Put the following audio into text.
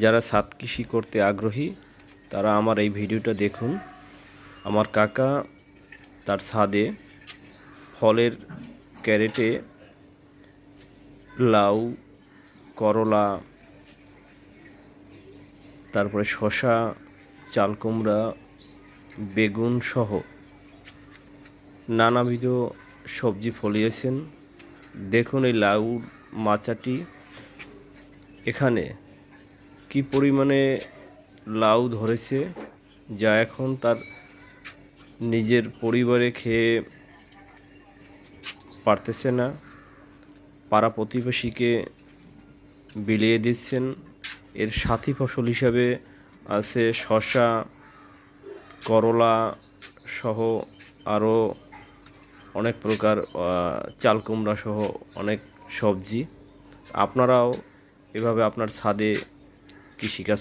যারা ছাদ কৃষি করতে আগ্রহী তারা আমার এই ভিডিওটা দেখুন। আমার কাকা তার ছাদে ফলের ক্যারেটে লাউ, করলা, তারপরে শসা, চাল কুমড়া, বেগুন সহ নানাবিধ সবজি ফলিয়েছেন। দেখুন এই লাউর মাচাটি, এখানে কি পরিমাণে লাউ ধরেছে, যা এখন তার নিজের পরিবারে খেয়ে পারতেছে না, পাড়া প্রতিবেশীকে বিলিয়ে দিচ্ছেন। এর সাথী ফসল হিসাবে আছে শসা, করলা সহ আরও অনেক প্রকার চাল কুমড়া সহ অনেক সবজি। আপনারাও এভাবে আপনার ছাদে কৃষিকাজ